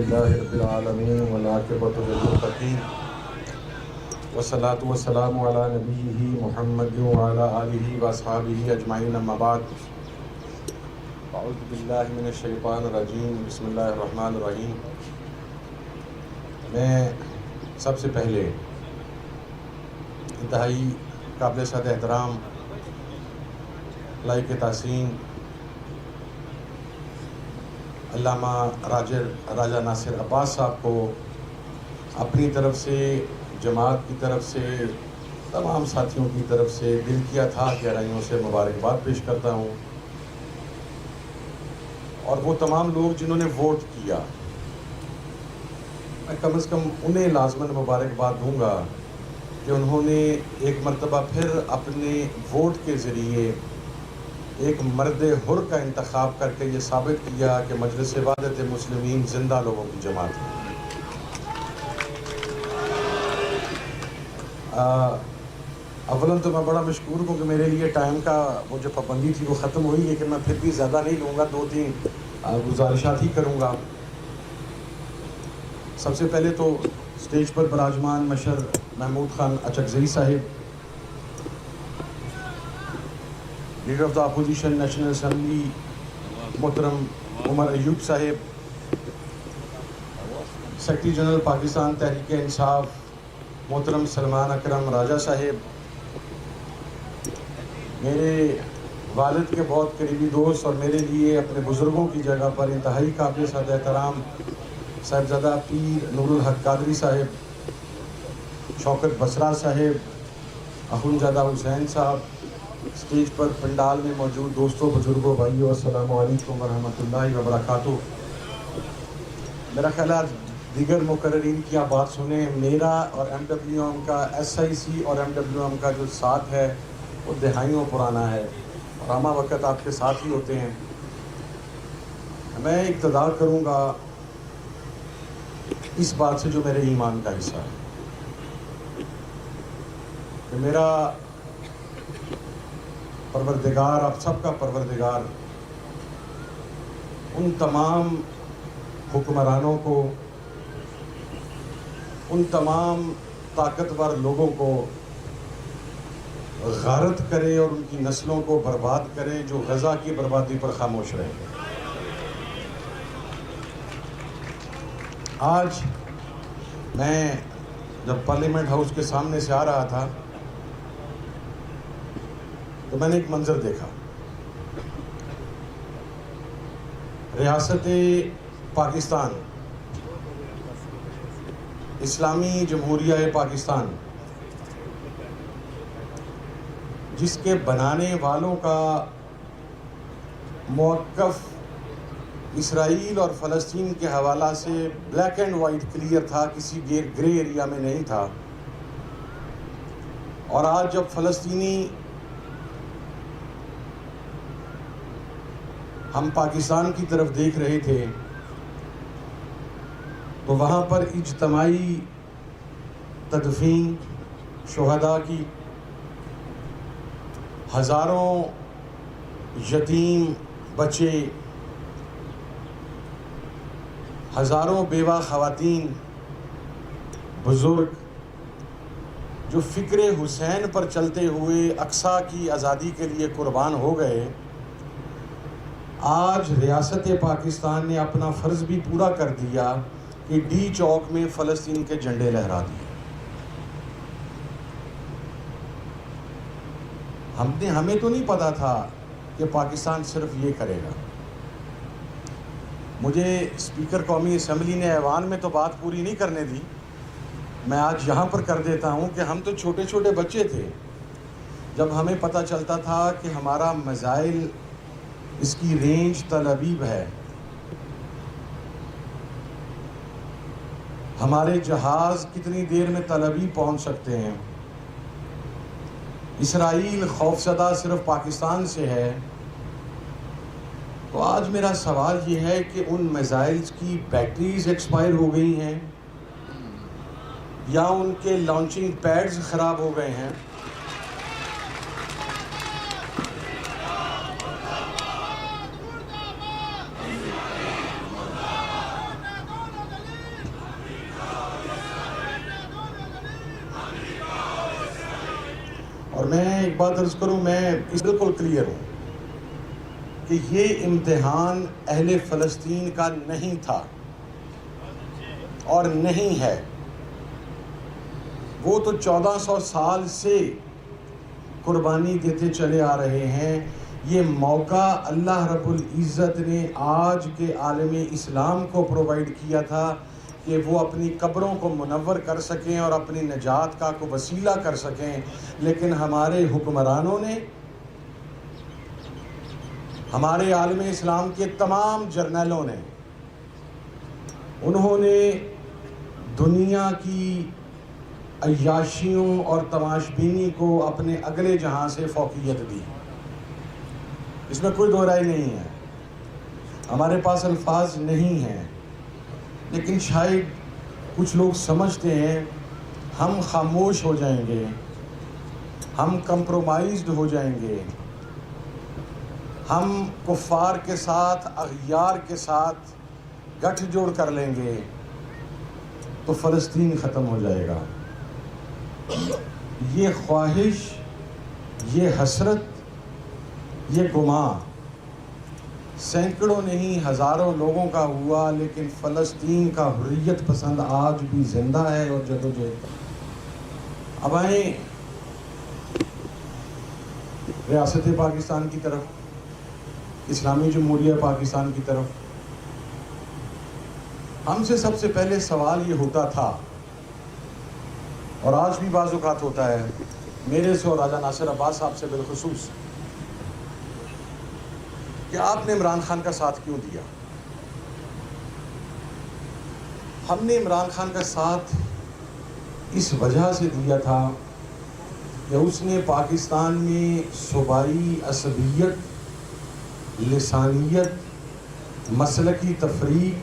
الحمدللہ رب العالمین والعاقبۃ للمتقین والصلاۃ والسلام علی نبیہ محمد وعلی آلہ واصحابہ اجمعین، اما بعد، اعوذ باللہ من الشیطان الرجیم، بسم اللہ الرحمن الرحیم۔ میں سب سے پہلے انتہائی قابل صد احترام لائق تحسین علامہ راجہ ناصر عباس صاحب کو اپنی طرف سے، جماعت کی طرف سے، تمام ساتھیوں کی طرف سے دل کی اتھاہ گہرائیوں سے مبارکباد پیش کرتا ہوں، اور وہ تمام لوگ جنہوں نے ووٹ کیا، میں کم از کم انہیں لازماً مبارکباد دوں گا کہ انہوں نے ایک مرتبہ پھر اپنے ووٹ کے ذریعے ایک مرد حر کا انتخاب کر کے یہ ثابت کیا کہ مجلس وحدت مسلمین زندہ لوگوں کی جماعت ہے۔ اولاً تو میں بڑا مشکور ہوں کہ میرے لیے ٹائم کا وہ جو پابندی تھی وہ ختم ہوئی، لیکن میں پھر بھی زیادہ نہیں لوں گا، 2-3 گزارشات ہی کروں گا۔ سب سے پہلے تو اسٹیج پر براجمان مشر محمود خان اچکزئی صاحب، leader of the opposition national assembly محترم عمر ایوب صاحب، سیکرٹری جنرل پاکستان تحریک انصاف محترم سلمان اکرم راجہ صاحب، میرے والد کے بہت قریبی دوست اور میرے لیے اپنے بزرگوں کی جگہ پر انتہائی قابل صد احترام صاحبزادہ پیر نور الحق قادری صاحب، شوکت بسرا صاحب، اخونزادہ حسین صاحب، اسٹیج پر پنڈال میں موجود دوستوں، بزرگوں، بھائیوں، السلام علیکم ورحمۃ اللہ وبرکاتہ۔ میرا خیال ہے دیگر مقررین کی آپ بات سنیں، میرا اور ایم ڈبلیو ایم کا، ایس آئی سی اور ایم ڈبلیو ایم کا جو ساتھ ہے وہ دہائیوں پرانا ہے، اور ہمہ وقت آپ کے ساتھ ہی ہوتے ہیں۔ میں اقتدار کروں گا اس بات سے جو میرے ایمان کا حصہ ہے کہ میرا پروردگار، آپ سب کا پروردگار، ان تمام حکمرانوں کو، ان تمام طاقتور لوگوں کو غارت کرے اور ان کی نسلوں کو برباد کرے جو غزہ کی بربادی پر خاموش رہے۔ آج میں جب پارلیمنٹ ہاؤس کے سامنے سے آ رہا تھا تو میں نے ایک منظر دیکھا۔ ریاست پاکستان، اسلامی جمہوریہ پاکستان، جس کے بنانے والوں کا موقف اسرائیل اور فلسطین کے حوالہ سے بلیک اینڈ وائٹ کلیئر تھا، کسی گرے ایریا میں نہیں تھا، اور آج جب فلسطینی ہم پاکستان کی طرف دیکھ رہے تھے تو وہاں پر اجتماعی تدفین شہداء کی، ہزاروں یتیم بچے، ہزاروں بیوہ خواتین، بزرگ جو فکر حسین پر چلتے ہوئے اقصیٰ کی آزادی کے لیے قربان ہو گئے، آج ریاست پاکستان نے اپنا فرض بھی پورا کر دیا کہ ڈی چوک میں فلسطین کے جھنڈے لہرا دیے۔ ہمیں تو نہیں پتا تھا کہ پاکستان صرف یہ کرے گا۔ مجھے اسپیکر قومی اسمبلی نے ایوان میں تو بات پوری نہیں کرنے دی، میں آج یہاں پر کر دیتا ہوں کہ ہم تو چھوٹے چھوٹے بچے تھے جب ہمیں پتہ چلتا تھا کہ ہمارا میزائل، اس کی رینج تل ابیب ہے، ہمارے جہاز کتنی دیر میں تل ابیب پہنچ سکتے ہیں، اسرائیل خوفزدہ صرف پاکستان سے ہے۔ تو آج میرا سوال یہ ہے کہ ان میزائلز کی بیٹریز ایکسپائر ہو گئی ہیں یا ان کے لانچنگ پیڈز خراب ہو گئے ہیں، میں ایک بات عرض کروں، میں اس بالکل کلیئر ہوں کہ یہ امتحان اہل فلسطین کا نہیں تھا اور نہیں ہے. وہ تو 1400 سال سے قربانی دیتے چلے آ رہے ہیں. یہ موقع اللہ رب العزت نے آج کے عالم اسلام کو پرووائڈ کیا تھا کہ وہ اپنی قبروں کو منور کر سکیں اور اپنی نجات کا کو وسیلہ کر سکیں. لیکن ہمارے حکمرانوں نے، ہمارے عالم اسلام کے تمام جرنیلوں نے، انہوں نے دنیا کی عیاشیوں اور تماش بینی کو اپنے اگلے جہاں سے فوقیت دی. اس میں کوئی دو رائے نہیں ہے. ہمارے پاس الفاظ نہیں ہیں، لیکن شاید کچھ لوگ سمجھتے ہیں ہم خاموش ہو جائیں گے، ہم کمپرومائزڈ ہو جائیں گے، ہم کفار کے ساتھ، اغیار کے ساتھ گٹھ جوڑ کر لیں گے تو فلسطین ختم ہو جائے گا. یہ خواہش، یہ حسرت، یہ گماں سینکڑوں نہیں ہزاروں لوگوں کا ہوا، لیکن فلسطین کا حریت پسند آج بھی زندہ ہے اور جدوجہد. اب آئیں ریاست پاکستان کی طرف، اسلامی جمہوریہ پاکستان کی طرف. ہم سے سب سے پہلے سوال یہ ہوتا تھا، اور آج بھی بعض اوقات ہوتا ہے، میرے سے اور راجہ ناصر عباس صاحب سے بالخصوص، کہ آپ نے عمران خان کا ساتھ کیوں دیا؟ ہم نے عمران خان کا ساتھ اس وجہ سے دیا تھا کہ اس نے پاکستان میں صوبائی عصبیت، لسانیت، مسلکی تفریق،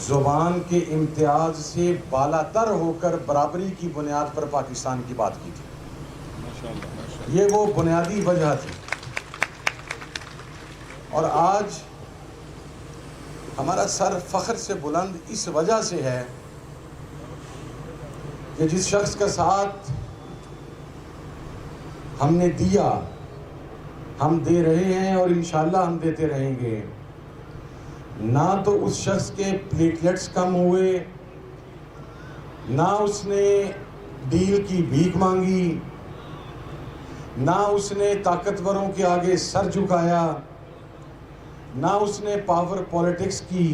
زبان کے امتیاز سے بالا تر ہو کر برابری کی بنیاد پر پاکستان کی بات کی تھی. یہ وہ بنیادی وجہ تھی. اور آج ہمارا سر فخر سے بلند اس وجہ سے ہے کہ جس شخص کا ساتھ ہم نے دیا، ہم دے رہے ہیں اور انشاءاللہ ہم دیتے رہیں گے، نہ تو اس شخص کے پلیٹلیٹس کم ہوئے، نہ اس نے ڈیل کی بھیک مانگی، نہ اس نے طاقتوروں کے آگے سر جھکایا، نہ اس نے پاور پولیٹکس کی،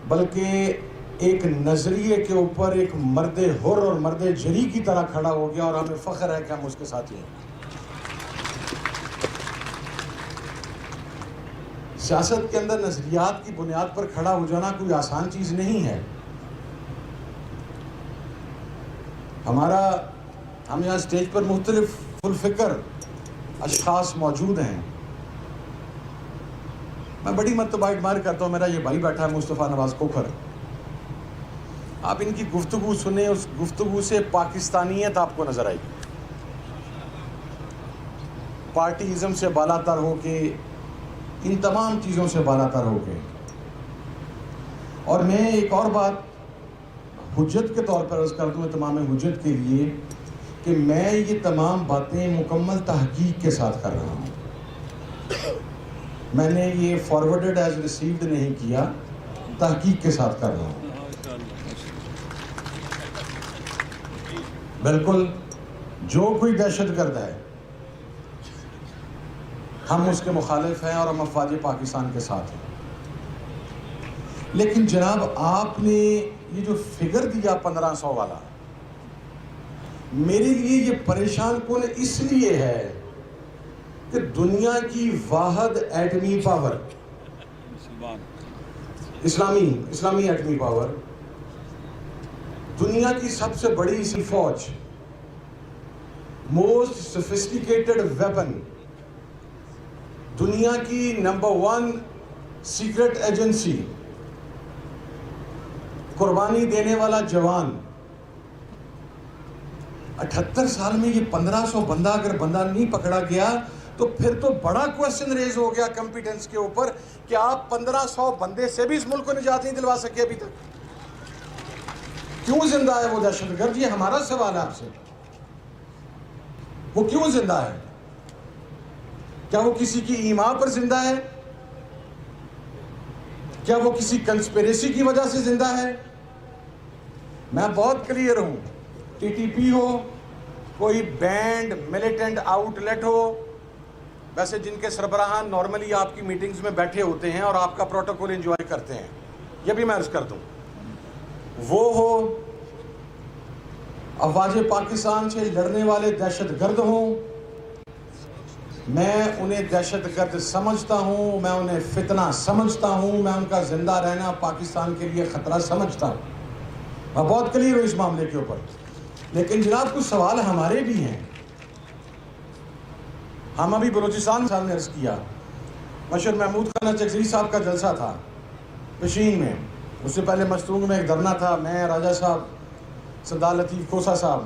بلکہ ایک نظریے کے اوپر ایک مرد حر اور مرد جری کی طرح کھڑا ہو گیا، اور ہمیں فخر ہے کہ ہم اس کے ساتھ ہیں. سیاست کے اندر نظریات کی بنیاد پر کھڑا ہو جانا کوئی آسان چیز نہیں ہے. ہم یہاں اسٹیج پر مختلف الفکر اشخاص موجود ہیں. میں بڑی مرتبہ ایڈمائر کرتا ہوں، میرا یہ بھائی بیٹھا ہے مصطفیٰ نواز کوکھر. آپ ان کی گفتگو سنیں، اس گفتگو سے پاکستانیت آپ کو نظر آئے گی. پارٹیزم سے بالا تر ہو کے، ان تمام چیزوں سے بالا تر ہو کے. اور میں ایک اور بات حجت کے طور پر عرض کر دوں تمام حجت کے لیے، کہ میں یہ تمام باتیں مکمل تحقیق کے ساتھ کر رہا ہوں. میں نے یہ فارورڈڈ ایز ریسیوڈ نہیں کیا، تحقیق کے ساتھ کر رہا ہوں. بالکل جو کوئی دہشت گرد ہے ہم اس کے مخالف ہیں اور ہم افواج پاکستان کے ساتھ ہیں. لیکن جناب آپ نے یہ جو فگر دیا 1500 والا، میرے لیے یہ پریشان کن اس لیے ہے کہ دنیا کی واحد ایٹمی پاور، اسلامی ایٹمی پاور، دنیا کی سب سے بڑی سی فوج، موسٹ سوفسٹیکیٹڈ ویپن، دنیا کی نمبر 1 سیکرٹ ایجنسی، قربانی دینے والا جوان، 78 سال میں یہ 1500 بندہ اگر بندہ نہیں پکڑا گیا تو پھر تو بڑا کوسچن ریز ہو گیا کمپیٹنس کے اوپر کہ آپ 1500 بندے سے بھی اس ملک کو نجات نہیں دلوا سکے ابھی تک. کیوں زندہ ہے وہ دہشت گرد؟ یہ ہمارا سوال ہے آپ سے. وہ کیوں زندہ ہے؟ کیا وہ کسی کی ایمان پر زندہ ہے؟ کیا وہ کسی کنسپیریسی کی وجہ سے زندہ ہے؟ میں بہت کلیئر ہوں، ٹی ٹی پی ہو، کوئی بینڈ ملیٹنٹ آؤٹ لیٹ ہو، ویسے جن کے سربراہان نارملی آپ کی میٹنگز میں بیٹھے ہوتے ہیں اور آپ کا پروٹوکول انجوائے کرتے ہیں، یہ بھی میں عرض کر دوں، وہ ہو افواج پاکستان سے لڑنے والے دہشت گرد ہوں، میں انہیں دہشت گرد سمجھتا ہوں، میں انہیں فتنہ سمجھتا ہوں، میں ان کا زندہ رہنا پاکستان کے لیے خطرہ سمجھتا ہوں، میں بہت کلیئر ہوں اس معاملے کے اوپر. لیکن جناب کچھ سوال ہمارے بھی ہیں. ہم ابھی بلوچستان صاحب نے عرض کیا، مشر محمود خانہ چکزئی صاحب کا جلسہ تھا پشین میں، اس سے پہلے مستونگ میں ایک دھرنا تھا، میں، راجہ صاحب، سردار لطیف کھوسا صاحب.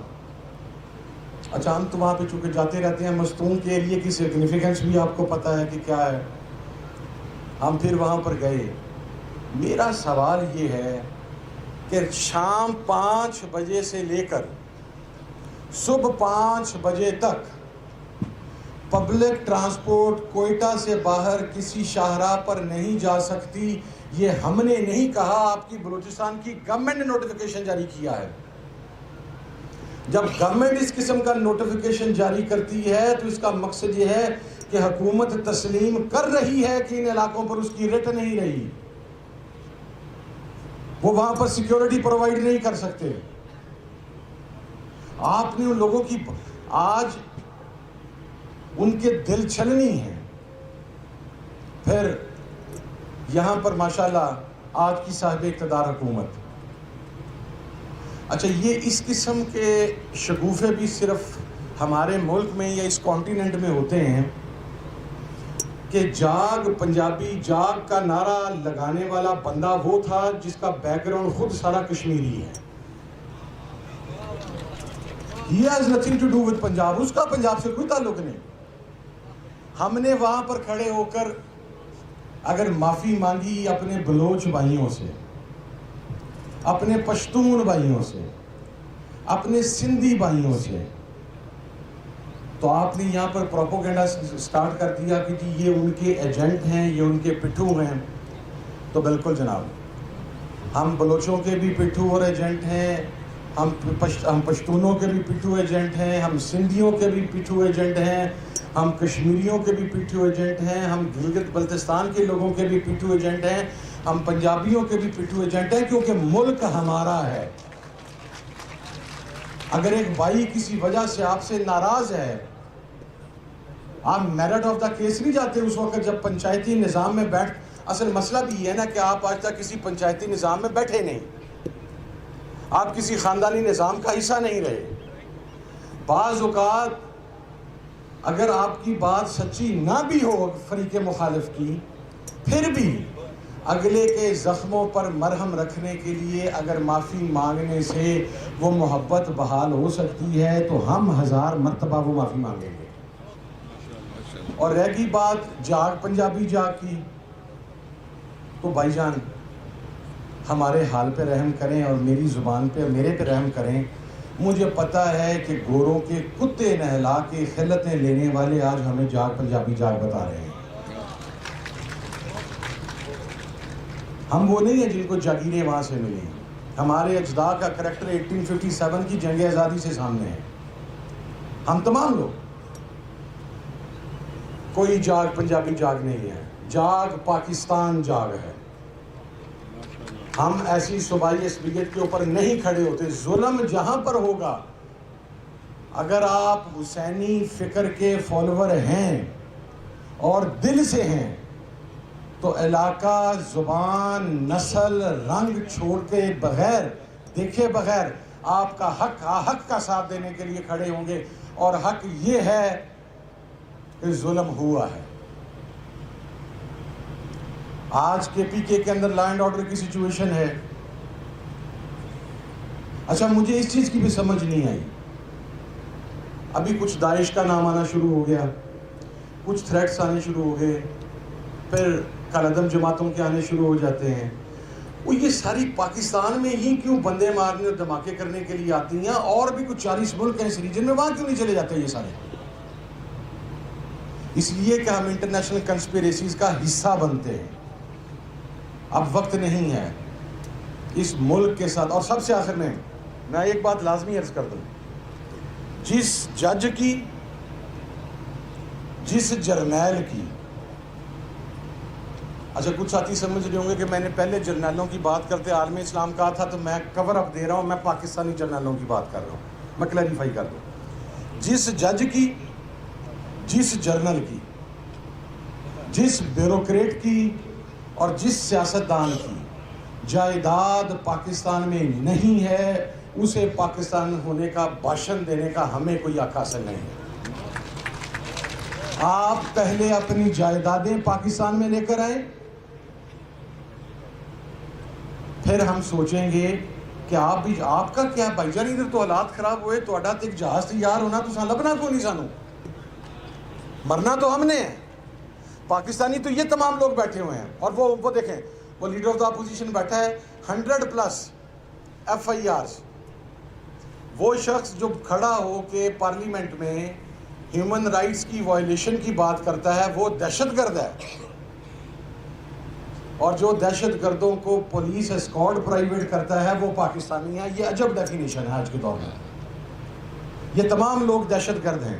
اچھا ہم تو وہاں پہ چونکہ جاتے رہتے ہیں، مستونگ کے ایریے کی سگنیفیکنس بھی آپ کو پتہ ہے کہ کیا ہے. ہم پھر وہاں پر گئے. میرا سوال یہ ہے کہ شام 5 بجے سے لے کر صبح 5 بجے تک پبلک ٹرانسپورٹ کوئٹہ سے باہر کسی شاہراہ پر نہیں جا سکتی. یہ ہم نے نہیں کہا، آپ کی بلوچستان کی گورنمنٹ نے نوٹیفیکیشن جاری کیا ہے. جب گورنمنٹ اس قسم کا نوٹیفیکیشن جاری کرتی ہے تو اس کا مقصد یہ ہے کہ حکومت تسلیم کر رہی ہے کہ ان علاقوں پر اس کی رٹ نہیں رہی، وہ وہاں پر سیکیورٹی پرووائڈ نہیں کر سکتے. آپ نے ان لوگوں کی آج ان کے دل چھلنی ہے. پھر یہاں پر ماشاءاللہ آج کی صاحب اقتدار حکومت. اچھا یہ اس قسم کے شگوفے بھی صرف ہمارے ملک میں یا اس کانٹیننٹ میں ہوتے ہیں کہ جاگ پنجابی جاگ کا نعرہ لگانے والا بندہ وہ تھا جس کا بیک گراؤنڈ خود سارا کشمیری ہے. He has nothing to do with Punjab, اس کا پنجاب سے کوئی تعلق نہیں. ہم نے وہاں پر کھڑے ہو کر اگر معافی مانگی اپنے بلوچ بھائیوں سے، اپنے پشتون بھائیوں سے، اپنے سندھی بھائیوں سے، تو آپ نے یہاں پر پروپوگنڈا سٹارٹ کر دیا کہ جی یہ ان کے ایجنٹ ہیں، یہ ان کے پٹھو ہیں. تو بالکل جناب، ہم بلوچوں کے بھی پٹھو اور ایجنٹ ہیں، ہم پشتونوں کے بھی پٹھو ایجنٹ ہیں، ہم سندھیوں کے بھی پٹھو ایجنٹ ہیں، ہم کشمیریوں کے بھی پٹھو ایجنٹ ہیں، ہم گلگت بلتستان کے لوگوں کے بھی پٹھو ایجنٹ ہیں، ہم پنجابیوں کے بھی پٹھو ایجنٹ ہیں، کیونکہ ملک ہمارا ہے. اگر ایک بھائی کسی وجہ سے آپ سے ناراض ہے، آپ میرٹ آف دا کیس نہیں جاتے اس وقت جب پنچایتی نظام میں بیٹھ. اصل مسئلہ بھی یہ ہے نا کہ آپ آج تک کسی پنچایتی نظام میں بیٹھے نہیں، آپ کسی خاندانی نظام کا حصہ نہیں رہے. بعض اوقات اگر آپ کی بات سچی نہ بھی ہو فریق مخالف کی، پھر بھی اگلے کے زخموں پر مرہم رکھنے کے لیے اگر معافی مانگنے سے وہ محبت بحال ہو سکتی ہے تو ہم 1000 مرتبہ وہ معافی مانگیں گے. اور رہ گئی بات جاگ پنجابی جاگ کی، تو بھائی جان ہمارے حال پہ رحم کریں اور میری زبان پہ میرے پہ رحم کریں. مجھے پتہ ہے کہ گوروں کے کتے نہلا کے خلتیں لینے والے آج ہمیں جاگ پنجابی جاگ بتا رہے ہیں. ہم وہ نہیں ہیں جن کو جاگیریں وہاں سے ملیں. ہمارے اجداد کا کریکٹر 1857 کی جنگ آزادی سے سامنے ہے. ہم تمام لوگ، کوئی جاگ پنجابی جاگ نہیں ہے، جاگ پاکستان جاگ ہے. ہم ایسی صوبائی عصبیت کے اوپر نہیں کھڑے ہوتے. ظلم جہاں پر ہوگا، اگر آپ حسینی فکر کے فالوور ہیں اور دل سے ہیں، تو علاقہ، زبان، نسل، رنگ چھوڑ کے بغیر دیکھے بغیر آپ کا حق کا ساتھ دینے کے لیے کھڑے ہوں گے. اور حق یہ ہے کہ ظلم ہوا ہے. آج کے پی کے اندر لا اینڈ آرڈر کی سچویشن ہے. اچھا مجھے اس چیز کی بھی سمجھ نہیں آئی، ابھی کچھ داعش کا نام آنا شروع ہو گیا، کچھ تھریٹس آنے شروع ہو گئے، پھر کالعدم جماعتوں کے آنے شروع ہو جاتے ہیں. وہ یہ ساری پاکستان میں ہی کیوں بندے مارنے اور دھماکے کرنے کے لیے آتی ہیں؟ اور بھی کچھ 40 ملک ہیں اس ریجن میں، وہاں کیوں نہیں چلے جاتے یہ سارے؟ اس لیے کہ ہم انٹرنیشنل کنسپیریسیز کا حصہ بنتے ہیں. اب وقت نہیں ہے اس ملک کے ساتھ. اور سب سے آخر میں ایک بات لازمی عرض کر دوں, جس جج کی, جس جرنیل کی, اچھا کچھ ساتھی سمجھ رہے ہوں گے کہ میں نے پہلے جرنیلوں کی بات کرتے عالم اسلام کہا تھا, تو میں کور اپ دے رہا ہوں, میں پاکستانی جرنیلوں کی بات کر رہا ہوں. میں کلیریفائی کر دوں, جس جج کی, جس جرنل کی, جس بیوروکریٹ کی اور جس سیاستدان کی جائیداد پاکستان میں نہیں ہے, اسے پاکستان ہونے کا بھاشن دینے کا ہمیں کوئی حق حاصل نہیں ہے. آپ پہلے اپنی جائیدادیں پاکستان میں لے کر آئیں, پھر ہم سوچیں گے کہ آپ کا کیا بھائی جان, ادھر تو حالات خراب ہوئے, تو اڈا ایک جہاز تیار ہونا, تو سان لبنا کو نہیں, سانو مرنا تو ہم نے ہے. پاکستانی تو یہ تمام لوگ بیٹھے ہوئے ہیں, اور وہ دیکھیں, وہ لیڈر آف دا اپوزیشن بیٹھا ہے, 100+ FIRs. وہ شخص جو کھڑا ہو کے پارلیمنٹ میں ہیومن رائٹس کی وائلیشن کی بات کرتا ہے, وہ دہشت گرد ہے. اور جو دہشت گردوں کو پولیس اسکواڈ پرائیویٹ کرتا ہے وہ پاکستانی ہے. یہ عجب ڈیفینیشن ہے آج کے دور میں. یہ تمام لوگ دہشت گرد ہیں.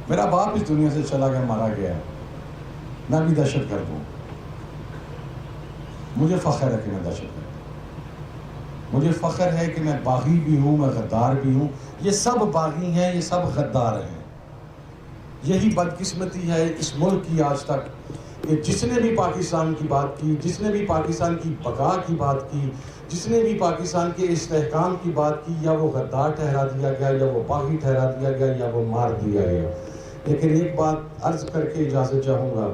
میرا باپ اس دنیا سے چلا گیا, مارا گیا, میں بھی دہشت گرد ہوں. مجھے فخر ہے کہ میں دہشت گرد ہوں. مجھے فخر ہے کہ میں باغی بھی ہوں, میں غدار بھی ہوں. یہ سب باغی ہیں, یہ سب غدار ہیں. یہی بدقسمتی ہے اس ملک کی آج تک, کہ جس نے بھی پاکستان کی بات کی, جس نے بھی پاکستان کی بقا کی بات کی, جس نے بھی پاکستان کے استحکام کی بات کی, یا وہ غدار ٹھہرا دیا گیا, یا وہ باغی ٹھہرا دیا گیا, یا وہ مار دیا گیا. لیکن ایک بات عرض کر کے اجازت چاہوں گا,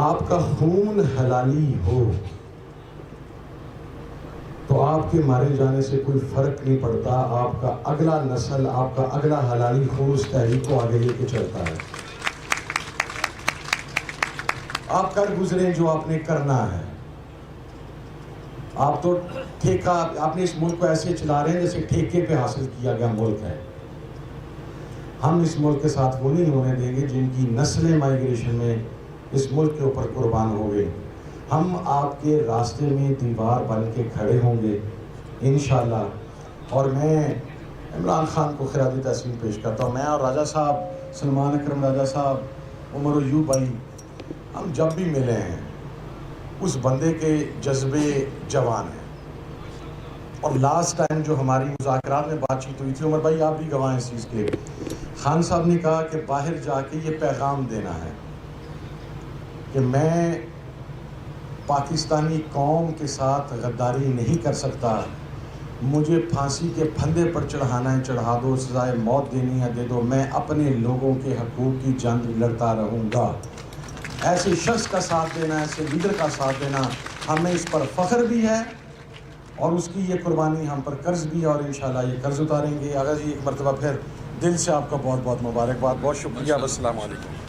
آپ کا خون حلالی ہو تو آپ کے مارے جانے سے کوئی فرق نہیں پڑتا. آپ کا اگلا نسل, آپ کا اگلا حلالی خون اس تحریک کو آگے لے کے چلتا ہے. آپ کر گزریں جو آپ نے کرنا ہے. آپ تو ٹھیکہ, آپ نے اس ملک کو ایسے چلا رہے ہیں جیسے ٹھیکے پہ حاصل کیا گیا ملک ہے. ہم اس ملک کے ساتھ وہ نہیں ہونے دیں گے جن کی نسلیں مائیگریشن میں اس ملک کے اوپر قربان ہو گئے. ہم آپ کے راستے میں دیوار بن کے کھڑے ہوں گے انشاءاللہ. اور میں عمران خان کو خراج تحسین پیش کرتا ہوں. میں اور راجہ صاحب, سلمان اکرم راجہ صاحب, عمر ایوب بھائی, ہم جب بھی ملے ہیں اس بندے کے جذبے جوان ہیں. اور لاسٹ ٹائم جو ہماری مذاکرات میں بات چیت ہوئی تھی, عمر بھائی آپ بھی گواہ ہیں اس چیز کے, خان صاحب نے کہا کہ باہر جا کے یہ پیغام دینا ہے کہ میں پاکستانی قوم کے ساتھ غداری نہیں کر سکتا. مجھے پھانسی کے پھندے پر چڑھانا ہے, چڑھا دو, سزائے موت دینی ہے دے دو, میں اپنے لوگوں کے حقوق کی جنگ لڑتا رہوں گا. ایسے شخص کا ساتھ دینا, ایسے لیڈر کا ساتھ دینا, ہمیں اس پر فخر بھی ہے, اور اس کی یہ قربانی ہم پر قرض بھی ہے, اور انشاءاللہ یہ قرض اتاریں گے. آغا جی ایک مرتبہ پھر دل سے آپ کا بہت بہت مبارکباد, بہت شکریہ. السلام علیکم.